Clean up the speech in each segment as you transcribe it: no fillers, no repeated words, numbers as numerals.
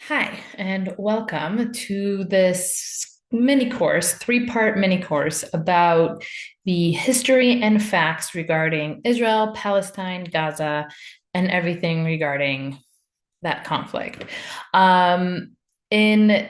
Hi, and welcome to this mini course, three-part mini course about the history and facts regarding Israel, Palestine, Gaza, and everything regarding that conflict. In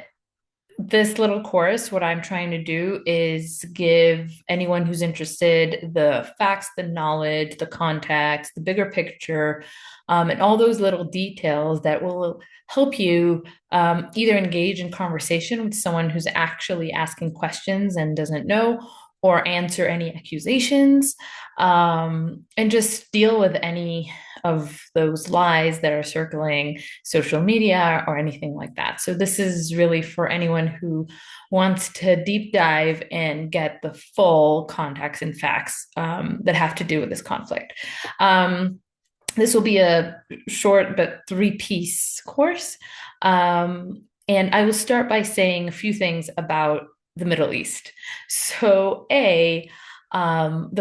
this little course, what I'm trying to do is give anyone who's interested the facts, the knowledge, the context, the bigger picture, and all those little details that will help you either engage in conversation with someone who's actually asking questions and doesn't know, or answer any accusations, and just deal with any of those lies that are circling social media or anything like that. So this is really for anyone who wants to deep dive and get the full context and facts that have to do with this conflict. This will be a short but three-piece course. And I will start by saying a few things about the Middle East. So, the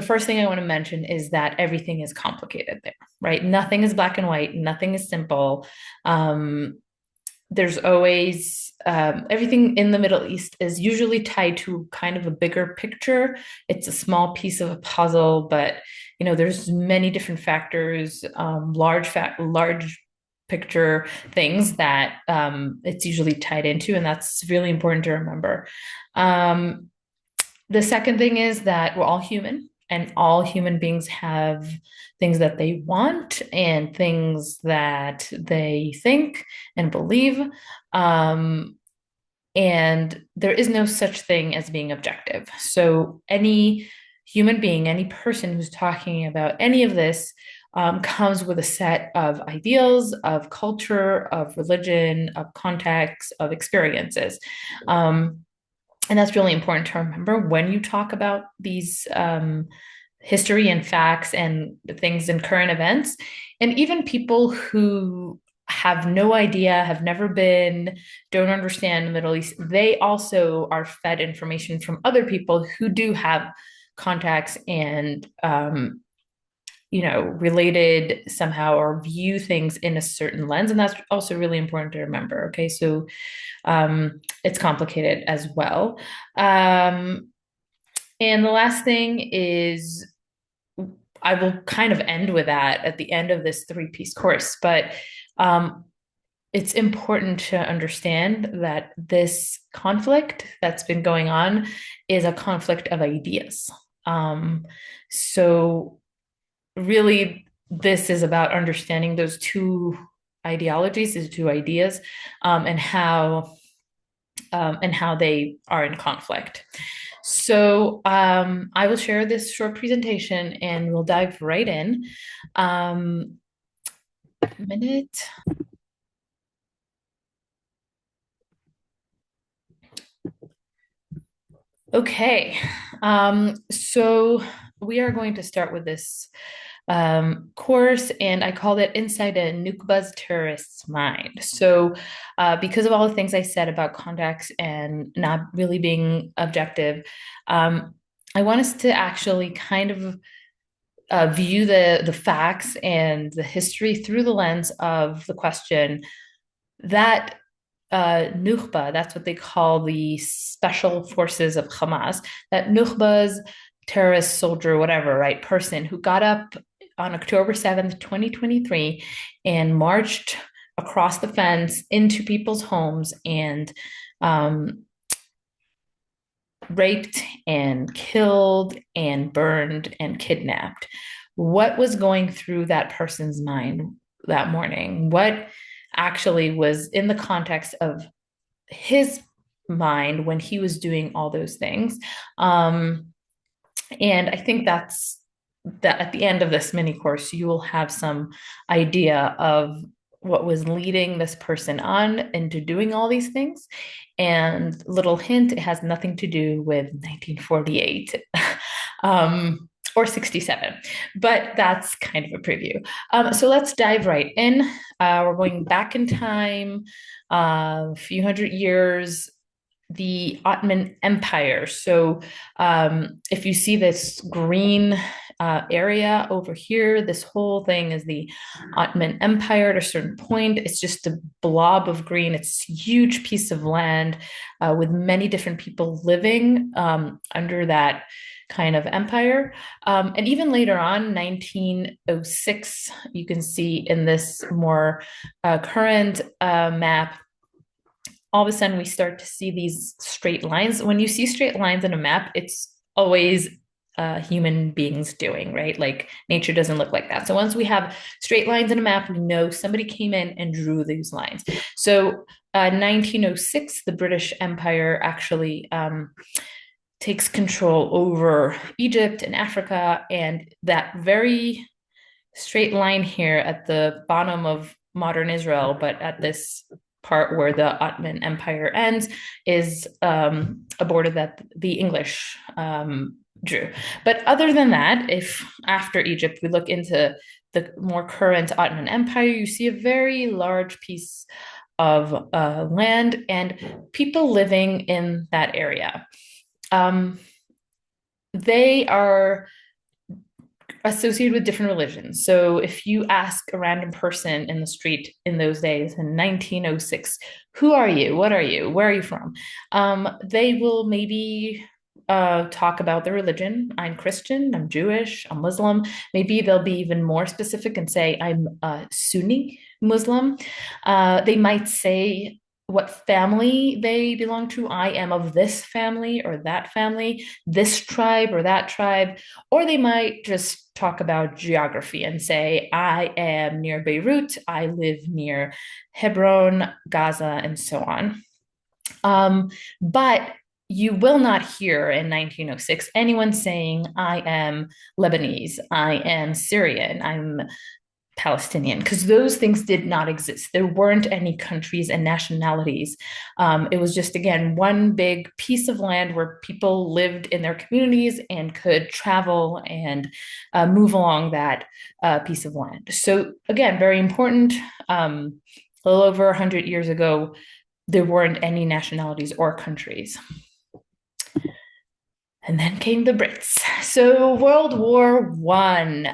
first thing I want to mention is that everything is complicated there, right? Nothing is black and white, nothing is simple. There's always everything in the Middle East is usually tied to kind of a bigger picture. It's a small piece of a puzzle, but there's many different factors, large picture things that it's usually tied into, and that's really important to remember. The second thing is that we're all human, and all human beings have things that they want and things that they think and believe. And there is no such thing as being objective. So, any human being, any person who's talking about any of this comes with a set of ideals, of culture, of religion, of context, of experiences. And that's really important to remember when you talk about these history and facts and things in current events. And even people who have no idea, have never been, don't understand the Middle East, they also are fed information from other people who do have contacts and related somehow or view things in a certain lens. And that's also really important to remember. Okay. So it's complicated as well. And the last thing is, I will kind of end with that at the end of this three-piece course, but it's important to understand that this conflict that's been going on is a conflict of ideas. So really, this is about understanding those two ideologies, these two ideas, and how they are in conflict. So I will share this short presentation and we'll dive right in. Minute. Okay. So we are going to start with this course, and I called it Inside a Nukhba's Terrorist's Mind. So, because of all the things I said about context and not really being objective, I want us to actually kind of view the facts and the history through the lens of the question that Nukhba, that's what they call the special forces of Hamas, that Nukhba's terrorist soldier, whatever, right, person who got up on October 7th, 2023, and marched across the fence into people's homes and raped and killed and burned and kidnapped. What was going through that person's mind that morning? What actually was in the context of his mind when he was doing all those things? And I think that at the end of this mini course, you will have some idea of what was leading this person on into doing all these things. And little hint, it has nothing to do with 1948 or 67, but that's kind of a preview. So let's dive right in. We're going back in time, a few hundred years, the Ottoman Empire. So if you see this green area over here. This whole thing is the Ottoman Empire at a certain point. It's just a blob of green. It's a huge piece of land with many different people living under that kind of empire. And even later on, 1906, you can see in this more current map, all of a sudden we start to see these straight lines. When you see straight lines in a map, it's always human beings doing, right? Like nature doesn't look like that. So once we have straight lines in a map, we know somebody came in and drew these lines. So 1906, the British Empire actually takes control over Egypt and Africa, and that very straight line here at the bottom of modern Israel, but at this part where the Ottoman Empire ends, is a border that the English drew. But other than that, if after Egypt we look into the more current Ottoman Empire, you see a very large piece of land and people living in that area. They are associated with different religions. So if you ask a random person in the street in those days in 1906, who are you? What are you? Where are you from? They will maybe talk about their religion. I'm Christian, I'm Jewish, I'm Muslim. Maybe they'll be even more specific and say, I'm Sunni Muslim. They might say what family they belong to. I am of this family or that family, this tribe or that tribe. Or they might just talk about geography and say, I am near Beirut, I live near Hebron, Gaza, and so on. But you will not hear in 1906 anyone saying, I am Lebanese, I am Syrian, I'm Palestinian, because those things did not exist. There weren't any countries and nationalities. It was just, again, one big piece of land where people lived in their communities and could travel and move along that piece of land. So, again, very important. A little over 100 years ago, there weren't any nationalities or countries. And then came the Brits. So World War One.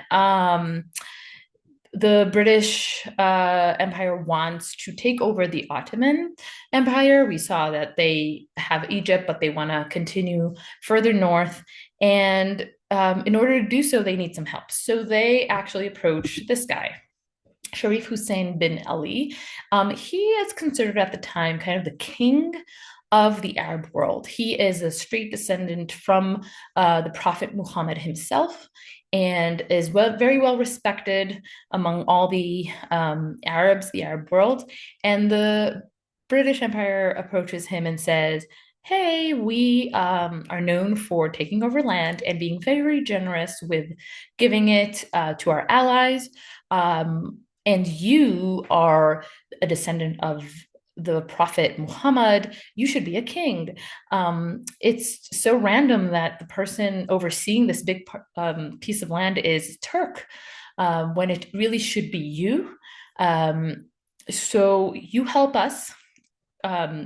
The British Empire wants to take over the Ottoman Empire. We saw that they have Egypt, but they want to continue further north. And in order to do so, they need some help. So they actually approach this guy, Sharif Hussein bin Ali. He is considered at the time kind of the king of the Arab world. He is a straight descendant from the Prophet Muhammad himself and is very well respected among all the Arabs, the Arab world. And the British Empire approaches him and says, hey, we are known for taking over land and being very generous with giving it to our allies. And you are a descendant of the Prophet Muhammad, you should be a king. It's so random that the person overseeing this big piece of land is Turk, when it really should be you. So you help us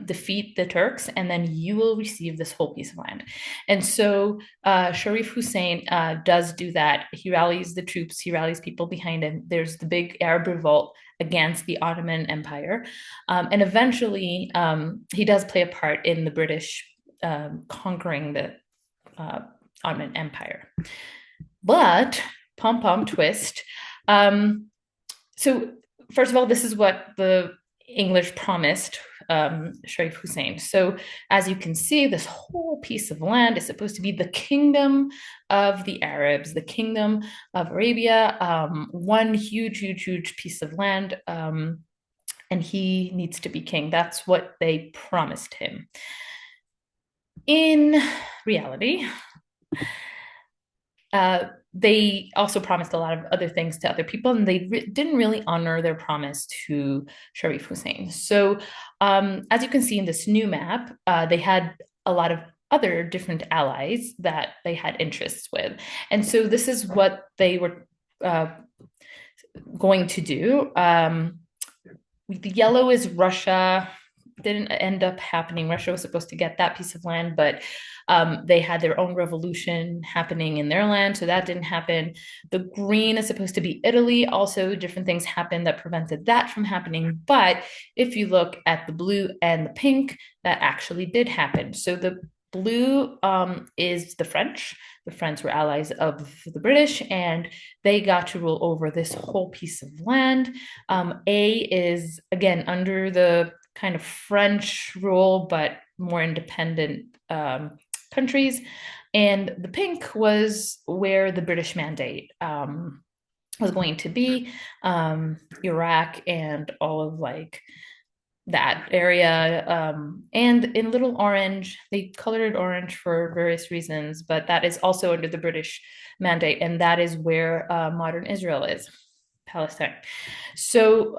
defeat the Turks, and then you will receive this whole piece of land. And so Sharif Hussein does do that. He rallies the troops, he rallies people behind him. There's the big Arab Revolt against the Ottoman Empire. And eventually, he does play a part in the British conquering the Ottoman Empire. But, pom-pom twist. So, first of all, this is what the English promised Sharif Hussein. So, as you can see, this whole piece of land is supposed to be the kingdom of the Arabs, the kingdom of Arabia, one huge piece of land, and he needs to be king. That's what they promised him. In reality, they also promised a lot of other things to other people, and they didn't really honor their promise to Sharif Hussein. So, as you can see in this new map, they had a lot of other different allies that they had interests with. And so this is what they were going to do. The yellow is Russia, didn't end up happening. Russia was supposed to get that piece of land, but they had their own revolution happening in their land, so that didn't happen. The green is supposed to be Italy. Also, different things happened that prevented that from happening. But if you look at the blue and the pink, that actually did happen. So the blue is the French. The French were allies of the British, and they got to rule over this whole piece of land. A is, again, under the kind of French rule, but more independent countries. And the pink was where the British mandate was going to be, Iraq and all of like that area. And in little orange, they colored it orange for various reasons, but that is also under the British mandate. And that is where modern Israel is, Palestine. So,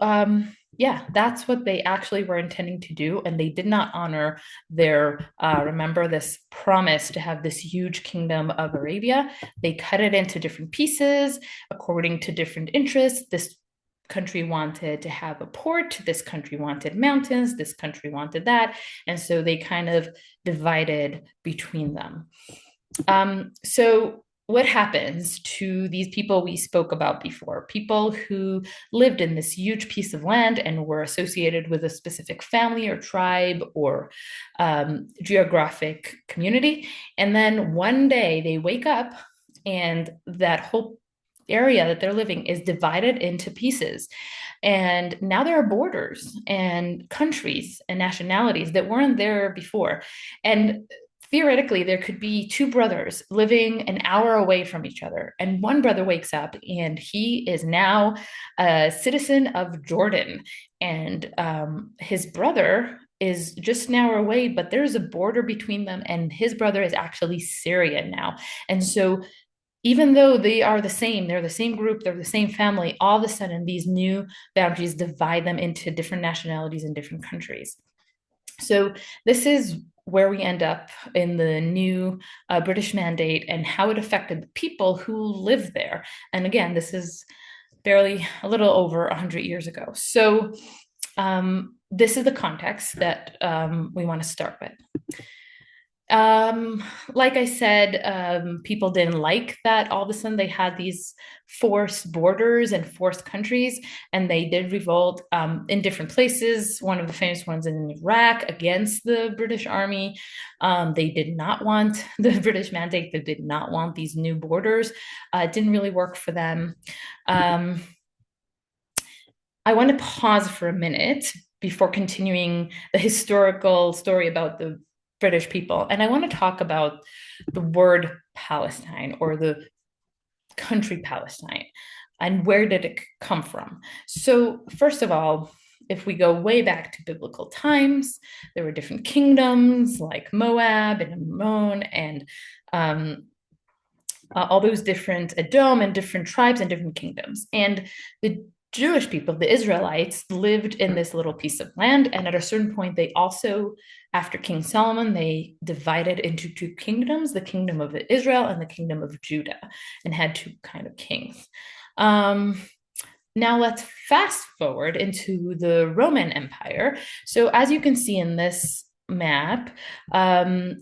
yeah, that's what they actually were intending to do. And they did not honor their, remember, this promise to have this huge kingdom of Arabia. They cut it into different pieces according to different interests. This country wanted to have a port, this country wanted mountains, this country wanted that. And so they kind of divided between them. So what happens to these people we spoke about before? People who lived in this huge piece of land and were associated with a specific family or tribe or geographic community. And then one day they wake up and that whole area that they're living is divided into pieces. And now there are borders and countries and nationalities that weren't there before. And theoretically, there could be two brothers living an hour away from each other. And one brother wakes up and he is now a citizen of Jordan. And his brother is just an hour away, but there's a border between them. And his brother is actually Syrian now. And so even though they are the same, they're the same group, they're the same family, all of a sudden these new boundaries divide them into different nationalities and different countries. So this is where we end up in the new British mandate and how it affected the people who live there. And again, this is barely a little over 100 years ago. So this is the context that we want to start with. Like I said, people didn't like that all of a sudden they had these forced borders and forced countries, and they did revolt in different places. One of the famous ones in Iraq against the British Army. They did not want the British mandate. They did not want these new borders. It didn't really work for them. I want to pause for a minute before continuing the historical story about the British people. And I want to talk about the word Palestine or the country Palestine and where did it come from. So first of all, if we go way back to biblical times, there were different kingdoms like Moab and Ammon and all those different Edom and different tribes and different kingdoms. And the Jewish people, the Israelites, lived in this little piece of land. And at a certain point, they also, after King Solomon, they divided into two kingdoms, the kingdom of Israel and the kingdom of Judah, and had two kind of kings. Now let's fast forward into the Roman Empire. So as you can see in this map,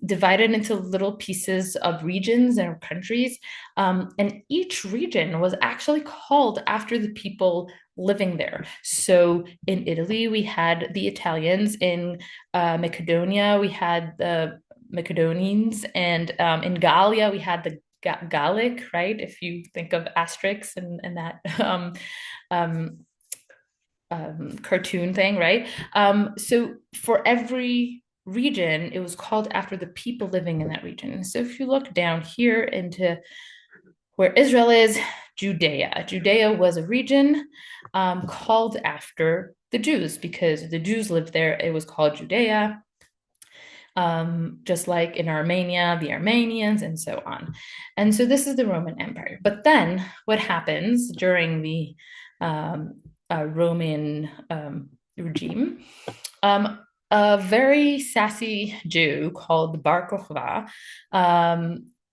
divided into little pieces of regions and countries. And each region was actually called after the people living there. So in Italy, we had the Italians. In Macedonia, we had the Macedonians. And in Gallia, we had the Gallic, right? If you think of Asterix and that cartoon thing, right? So for every region, it was called after the people living in that region. So if you look down here into where Israel is, Judea. Judea was a region called after the Jews because the Jews lived there. It was called Judea. Just like in Armenia, the Armenians, and so on. And so this is the Roman Empire. But then what happens during the Roman regime? A very sassy Jew called Bar Kokhba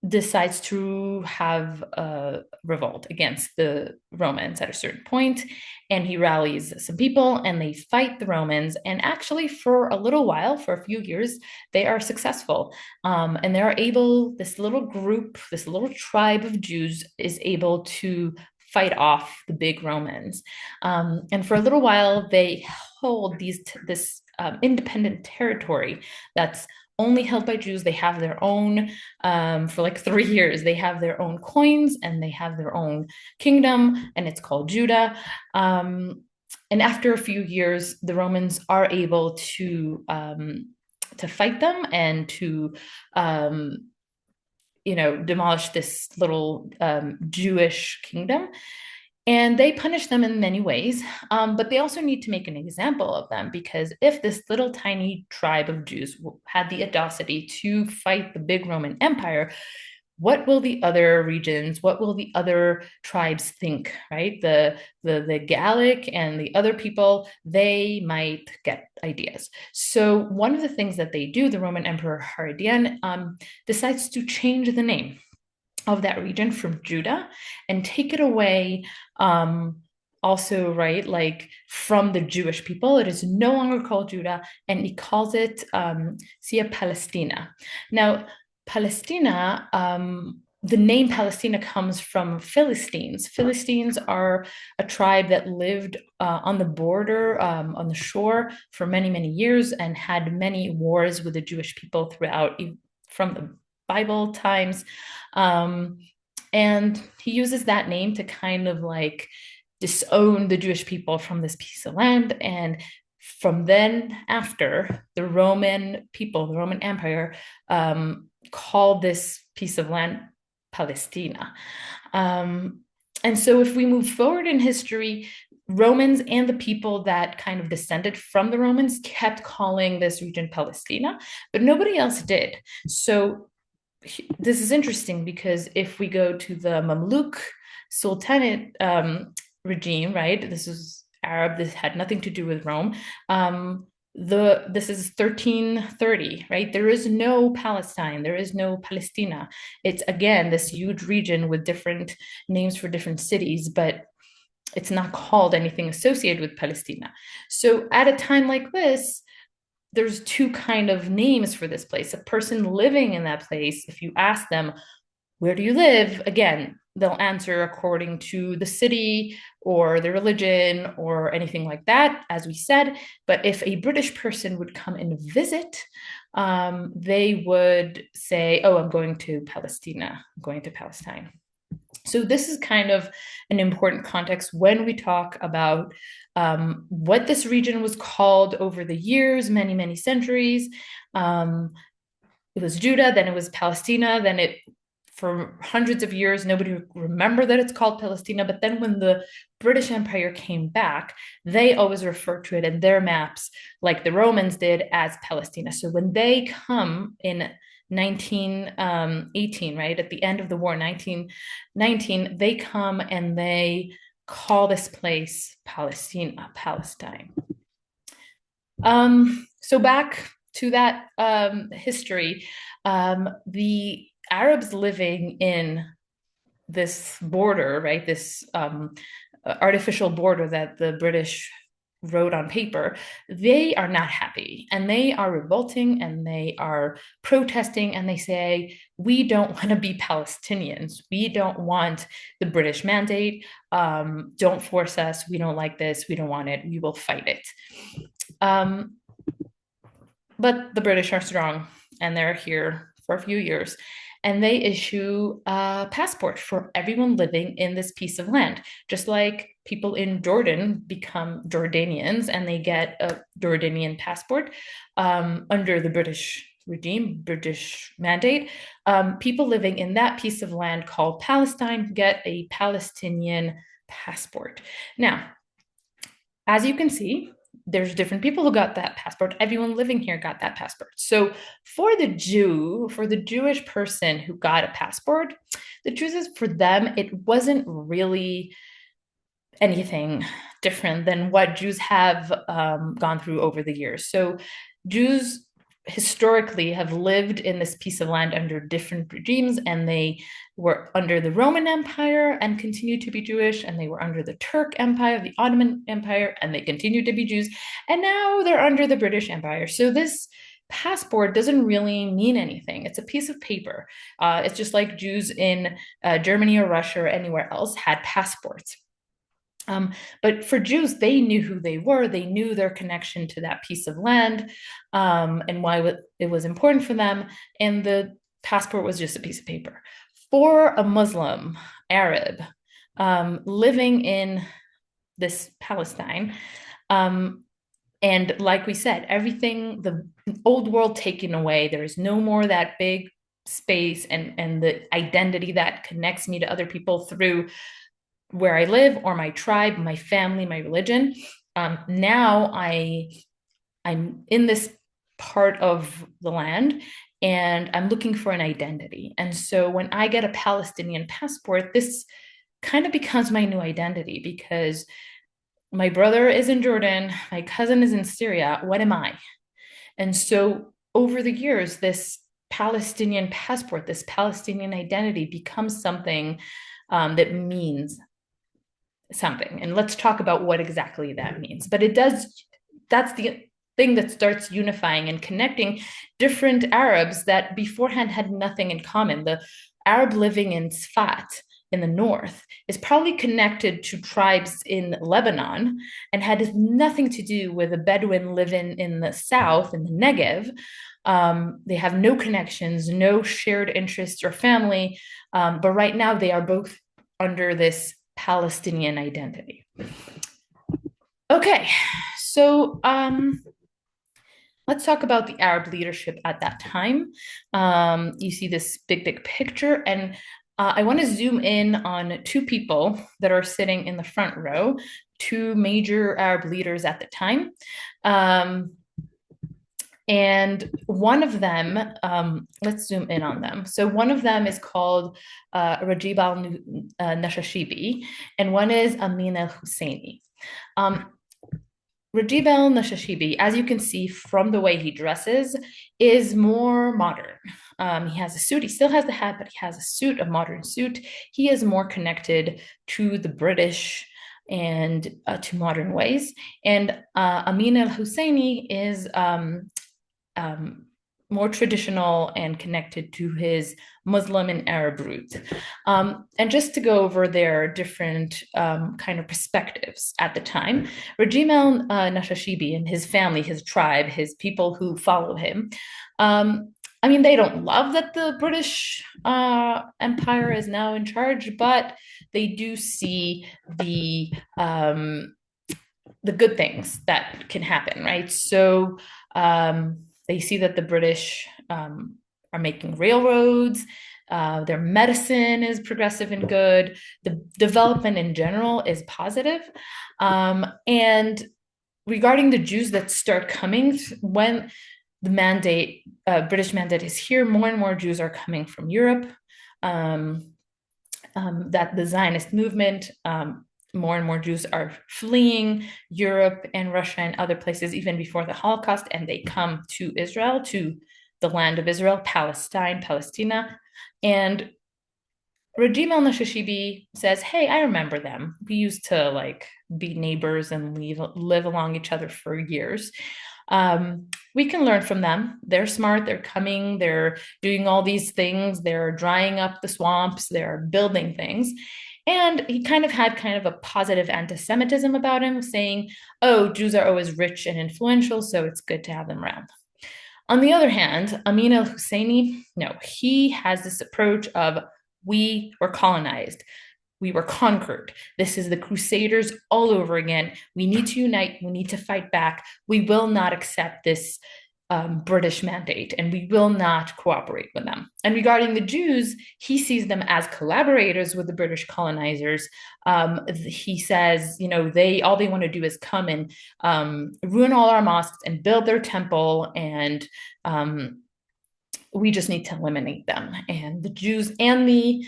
decides to have a revolt against the Romans at a certain point, and he rallies some people and they fight the Romans. And actually, for a little while, for a few years, they are successful. And they're able, this little group, this little tribe of Jews is able to fight off the big Romans. And for a little while, they hold this independent territory that's only held by Jews. They have their own, for like 3 years, they have their own coins and they have their own kingdom, and it's called Judah. And after a few years, the Romans are able to fight them and to demolish this little Jewish kingdom. And they punish them in many ways, but they also need to make an example of them, because if this little tiny tribe of Jews had the audacity to fight the big Roman Empire, what will the other regions, what will the other tribes think, right? The Gallic and the other people, they might get ideas. So one of the things that they do, the Roman Emperor Hadrian decides to change the name of that region from Judah and take it away, also, right, like from the Jewish people. It is no longer called Judah, and he calls it Sia Palestina. Now, Palestina, the name Palestina comes from Philistines. Philistines are a tribe that lived on the border, on the shore for many, many years, and had many wars with the Jewish people throughout, from the Bible times. And he uses that name to kind of like disown the Jewish people from this piece of land. And from then after, the Roman people, the Roman Empire, called this piece of land Palestina. And so if we move forward in history, Romans and the people that kind of descended from the Romans kept calling this region Palestina, but nobody else did. So this is interesting, because if we go to the Mamluk Sultanate regime, right? This is Arab. This had nothing to do with Rome. This is 1330, right? There is no Palestine. There is no Palestina. It's again this huge region with different names for different cities, but it's not called anything associated with Palestina. So at a time like this, there's two kind of names for this place. A person living in that place, if you ask them, where do you live? Again, they'll answer according to the city or the religion or anything like that, as we said. But if a British person would come and visit, they would say, oh, I'm going to Palestina, I'm going to Palestine. So this is kind of an important context when we talk about what this region was called over the years, many, many centuries. It was Judah, then it was Palestina, then it, for hundreds of years, nobody remembered that it's called Palestina. But then when the British Empire came back, they always referred to it in their maps, like the Romans did, as Palestina. So when they come in 1918, right, at the end of the war, 1919, they come and they call this place Palestine. So back to that history, the Arabs living in this border, right, this artificial border that the British wrote on paper, they are not happy, and they are revolting, and they are protesting, and they say, we don't want to be Palestinians. We don't want the British mandate. Don't force us. We don't like this. We don't want it. We will fight it. But the British are strong, and they're here for a few years. And they issue a passport for everyone living in this piece of land, just like people in Jordan become Jordanians and they get a Jordanian passport under the British regime, British mandate. People living in that piece of land called Palestine get a Palestinian passport. Now, as you can see, there's different people who got that passport. Everyone living here got that passport. So for the Jewish person who got a passport, the truth is, for them, it wasn't really anything different than what Jews have gone through over the years. So Jews historically have lived in this piece of land under different regimes, and they were under the Roman Empire and continued to be Jewish, and they were under the Turk Empire, the Ottoman Empire, and they continued to be Jews, and now they're under the British Empire. So this passport doesn't really mean anything. It's a piece of paper. It's just like Jews in Germany or Russia or anywhere else had passports. But for Jews, they knew who they were. They knew their connection to that piece of land, and why it was important for them. And the passport was just a piece of paper. For a Muslim Arab living in this Palestine, and like we said, everything, the old world taken away, there is no more that big space and the identity that connects me to other people through where I live or my tribe, my family, my religion. Now I'm in this part of the land and I'm looking for an identity. And so when I get a Palestinian passport, this kind of becomes my new identity because my brother is in Jordan, my cousin is in Syria. What am I? And so over the years, this Palestinian passport, this Palestinian identity becomes something that means something. And let's talk about what exactly that means. But it does, that's the thing that starts unifying and connecting different Arabs that beforehand had nothing in common. The Arab living in Sfat in the north is probably connected to tribes in Lebanon and had nothing to do with a Bedouin living in the south, in the Negev. They have no connections, no shared interests or family, but right now they are both under this Palestinian identity. Okay, so let's talk about the Arab leadership at that time. You see this big picture, and I want to zoom in on two people that are sitting in the front row, two major Arab leaders at the time. And one of them, let's zoom in on them. So one of them is called Rajib al-Nashashibi, and one is Amin al-Husseini. Rajib al-Nashashibi, as you can see from the way he dresses, is more modern. He has a suit. He still has the hat, but he has a suit, a modern suit. He is more connected to the British and to modern ways. And Amin al-Husseini is more traditional and connected to his Muslim and Arab roots. And just to go over their different kind of perspectives at the time, Rajib al-Nashashibi and his family, his tribe, his people who follow him, I mean, they don't love that the British Empire is now in charge, but they do see the good things that can happen, right? So they see that the British are making railroads, their medicine is progressive and good, the development in general is positive. And regarding the Jews that start coming, when the mandate, British mandate is here, more and more Jews are coming from Europe, that the Zionist movement, more and more Jews are fleeing Europe and Russia and other places even before the Holocaust, and they come to Israel, to the land of Israel, Palestine, Palestina. And Rajib al-Nashashibi says, hey, I remember them. We used to like be neighbors and live along each other for years. We can learn from them. They're smart, they're coming, they're doing all these things, they're drying up the swamps, they're building things. And he kind of had kind of a positive anti-Semitism about him, saying, oh, Jews are always rich and influential, so it's good to have them around. On the other hand, Amin al-Husseini, no, he has this approach of we were colonized. We were conquered. This is the Crusaders all over again. We need to unite. We need to fight back. We will not accept this British mandate, and we will not cooperate with them. And regarding the Jews, he sees them as collaborators with the British colonizers. He says, you know, all they want to do is come and ruin all our mosques and build their temple, and we just need to eliminate them. And the Jews and the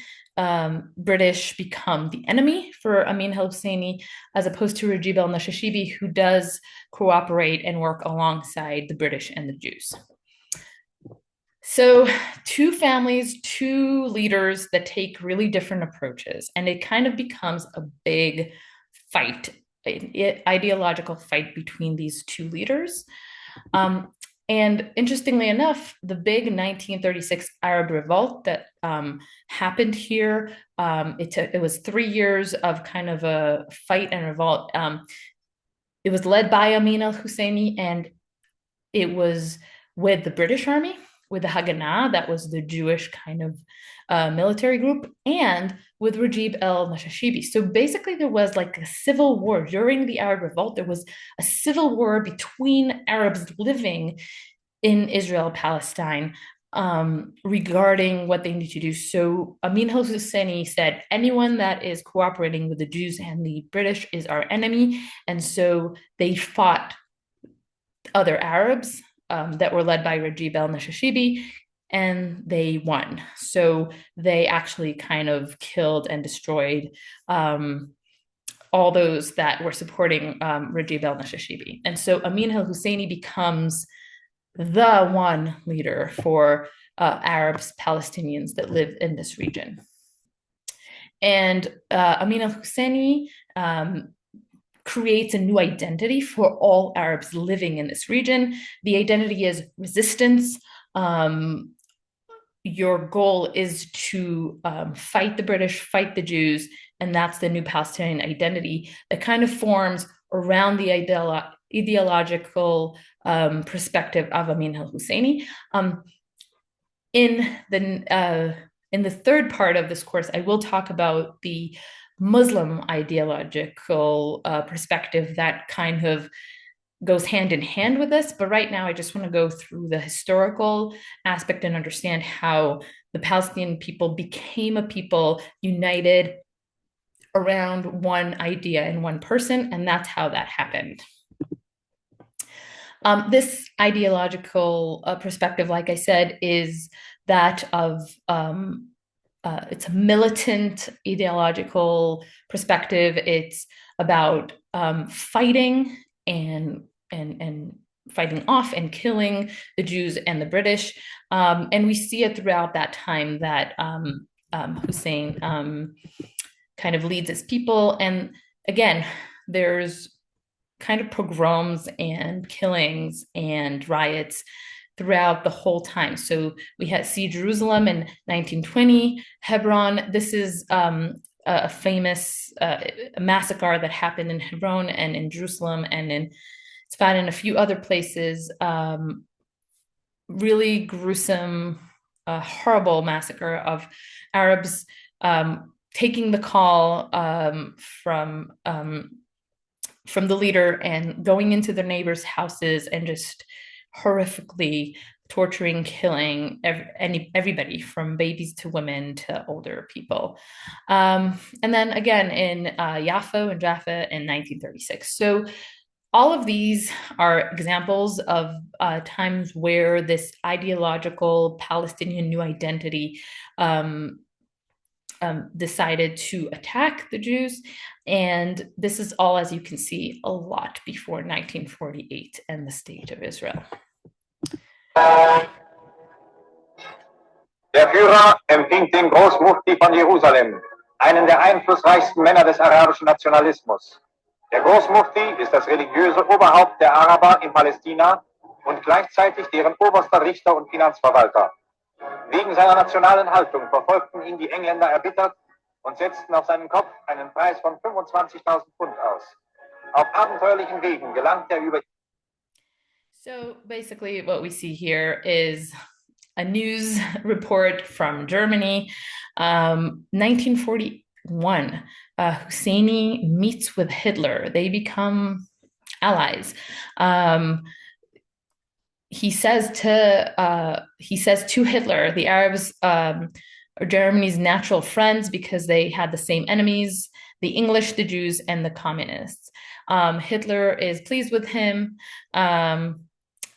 British become the enemy for Amin al-Husseini, as opposed to Rajib al-Nashashibi, who does cooperate and work alongside the British and the Jews. So, two families, two leaders that take really different approaches, and it kind of becomes a big fight, an ideological fight between these two leaders. Um, and interestingly enough, the big 1936 Arab Revolt that happened here, it was 3 years of kind of a fight and revolt. It was led by Amin al-Husseini, and it was with the British Army, with the Haganah, that was the Jewish kind of military group, and with Rajib el-Nashashibi. So basically, there was like a civil war during the Arab Revolt. There was a civil war between Arabs living in Israel, Palestine, regarding what they need to do. So Amin al-Husseini said, anyone that is cooperating with the Jews and the British is our enemy. And so they fought other Arabs that were led by Rajib el-Nashashibi, and they won. So they actually kind of killed and destroyed all those that were supporting Rajib el-Nashashibi. And so Amin al-Husseini becomes the one leader for Arabs, Palestinians that live in this region. And Amin al-Husseini creates a new identity for all Arabs living in this region. The identity is resistance. Your goal is to fight the British, fight the Jews, and that's the new Palestinian identity that kind of forms around the ideological perspective of Amin al-Husseini. In the third part of this course, I will talk about the Muslim ideological perspective that kind of goes hand in hand with this. But right now, I just want to go through the historical aspect and understand how the Palestinian people became a people united around one idea and one person, and that's how that happened. This ideological perspective, like I said, is that of it's a militant ideological perspective. It's about fighting and fighting off and killing the Jews and the British. And we see it throughout that time that Hussein kind of leads his people. And again, there's kind of pogroms and killings and riots throughout the whole time. So we had see Jerusalem in 1920, Hebron. This is a famous massacre that happened in Hebron and in Jerusalem and in Tzfat and a few other places. Really gruesome, horrible massacre of Arabs taking the call from the leader and going into their neighbors' houses and just horrifically torturing, killing everybody from babies to women to older people. And then again in Yaffo and Jaffa in 1936. So all of these are examples of times where this ideological Palestinian new identity decided to attack the Jews. And this is all, as you can see, a lot before 1948 and the state of Israel. Der Führer empfing den Großmufti von Jerusalem, einen der einflussreichsten Männer des arabischen Nationalismus. Der Großmufti ist das religiöse Oberhaupt der Araber in Palästina und gleichzeitig deren oberster Richter und Finanzverwalter. Wegen seiner nationalen Haltung verfolgten ihn die Engländer erbittert und setzten auf seinen Kopf einen Preis von 25.000 Pfund aus. Auf abenteuerlichen Wegen gelangt er über. So basically what we see here is a news report from Germany. 1941, Husseini meets with Hitler. They become allies. He says to Hitler, the Arabs are Germany's natural friends because they had the same enemies, the English, the Jews, and the communists. Hitler is pleased with him,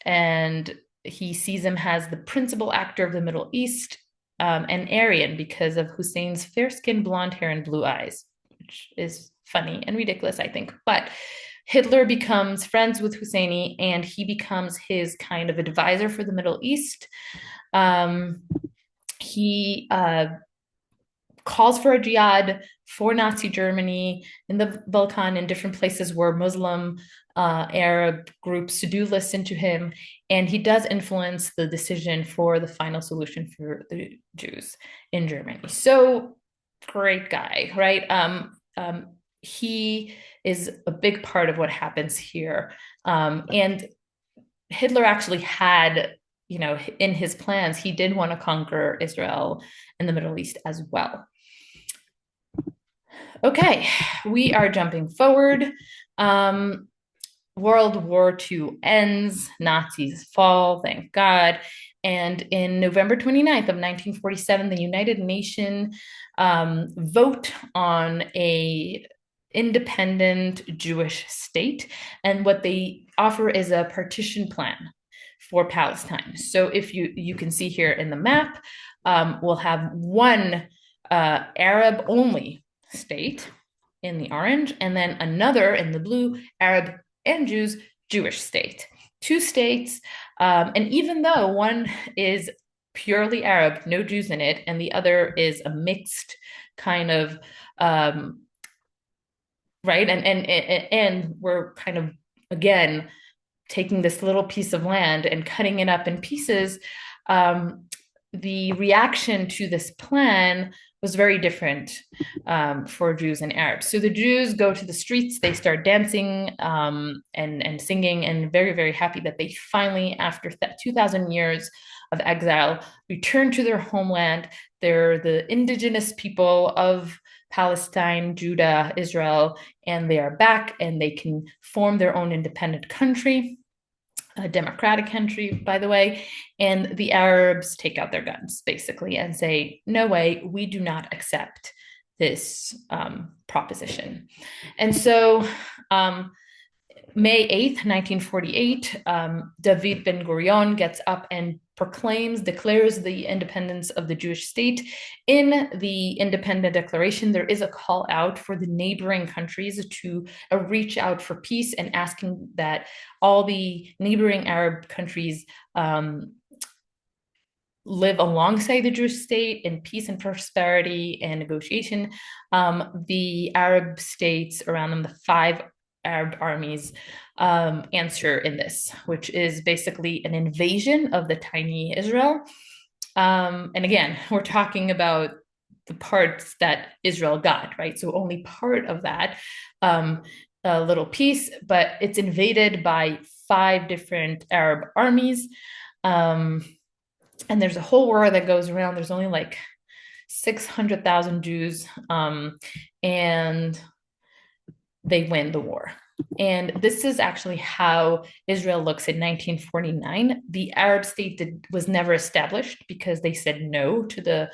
and he sees him as the principal actor of the Middle East, and Aryan because of Hussein's fair skin, blonde hair, and blue eyes, which is funny and ridiculous, I think. But Hitler becomes friends with Husseini, and he becomes his kind of advisor for the Middle East. Um, he calls for a jihad for Nazi Germany in the Balkan and different places where Muslim Arab groups do listen to him. And he does influence the decision for the final solution for the Jews in Germany. So great guy, right? He is a big part of what happens here. And Hitler actually had, in his plans, he did want to conquer Israel and the Middle East as well. Okay, we are jumping forward. Um, World War II ends, Nazis fall, thank God. And in November 29th of 1947, the United Nations vote on a independent Jewish state. And what they offer is a partition plan for Palestine. So if you can see here in the map, we'll have one Arab only state in the orange, and then another in the blue, Arab and Jewish state. Two states, and even though one is purely Arab, no Jews in it, and the other is a mixed kind of right, and we're kind of again taking this little piece of land and cutting it up in pieces. The reaction to this plan was very different for Jews and Arabs. So the Jews go to the streets, they start dancing and singing, and very, very happy that they finally, after 2,000 years of exile, return to their homeland. They're the indigenous people of Palestine, Judah, Israel, and they are back and they can form their own independent country. A democratic country, by the way, and the Arabs take out their guns basically and say, no way, we do not accept this proposition. And so May 8th, 1948, David Ben-Gurion gets up and declares the independence of the Jewish state. In the Independent Declaration, there is a call out for the neighboring countries to reach out for peace and asking that all the neighboring Arab countries live alongside the Jewish state in peace and prosperity and negotiation. The Arab states around them, the five Arab armies, answer in this, which is basically an invasion of the tiny Israel. And again, we're talking about the parts that Israel got, right? So only part of that a little piece, but it's invaded by five different Arab armies. And there's a whole war that goes around. There's only like 600,000 Jews, and they win the war. And this is actually how Israel looks in 1949. The Arab state was never established because they said no to the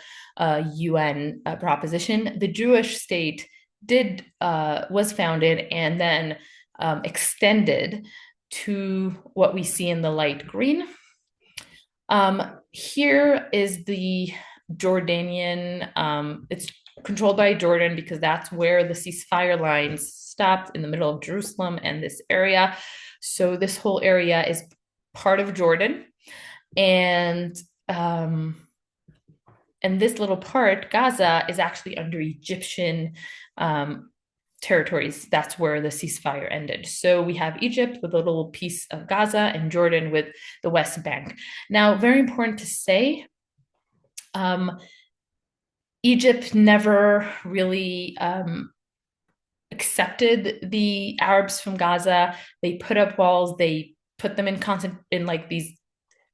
UN proposition. The Jewish state was founded and then extended to what we see in the light green. Here is the Jordanian, it's controlled by Jordan because that's where the ceasefire lines stopped, in the middle of Jerusalem and this area. So this whole area is part of Jordan. And this little part, Gaza, is actually under Egyptian territories. That's where the ceasefire ended. So we have Egypt with a little piece of Gaza and Jordan with the West Bank. Now, very important to say, Egypt never really accepted the Arabs from Gaza. They put up walls, they put them in like these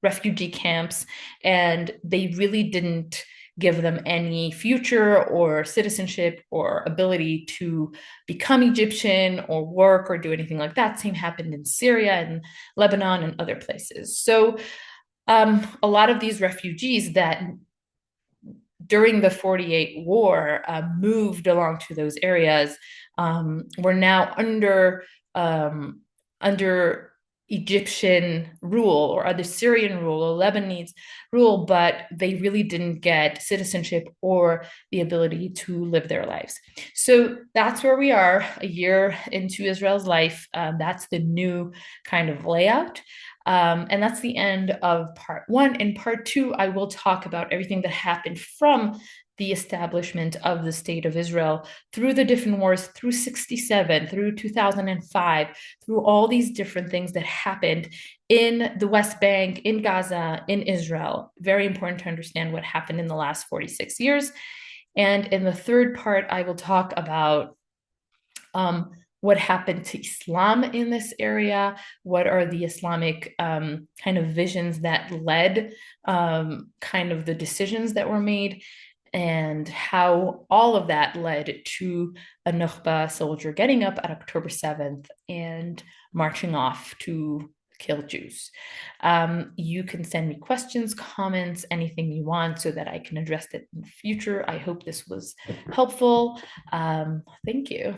refugee camps, and they really didn't give them any future or citizenship or ability to become Egyptian or work or do anything like that. Same happened in Syria and Lebanon and other places. So a lot of these refugees that during the 48 war moved along to those areas were now under Egyptian rule or other Syrian rule or Lebanese rule, but they really didn't get citizenship or the ability to live their lives. So that's where we are a year into Israel's life. That's the new kind of layout. And that's the end of part one. In part two, I will talk about everything that happened from the establishment of the State of Israel through the different wars, through 67, through 2005, through all these different things that happened in the West Bank, in Gaza, in Israel. Very important to understand what happened in the last 46 years. And in the third part, I will talk about what happened to Islam in this area, what are the Islamic kind of visions that led kind of the decisions that were made, and how all of that led to a Nukhba soldier getting up at October 7th and marching off to kill Jews. You can send me questions, comments, anything you want so that I can address it in the future. I hope this was helpful. Thank you.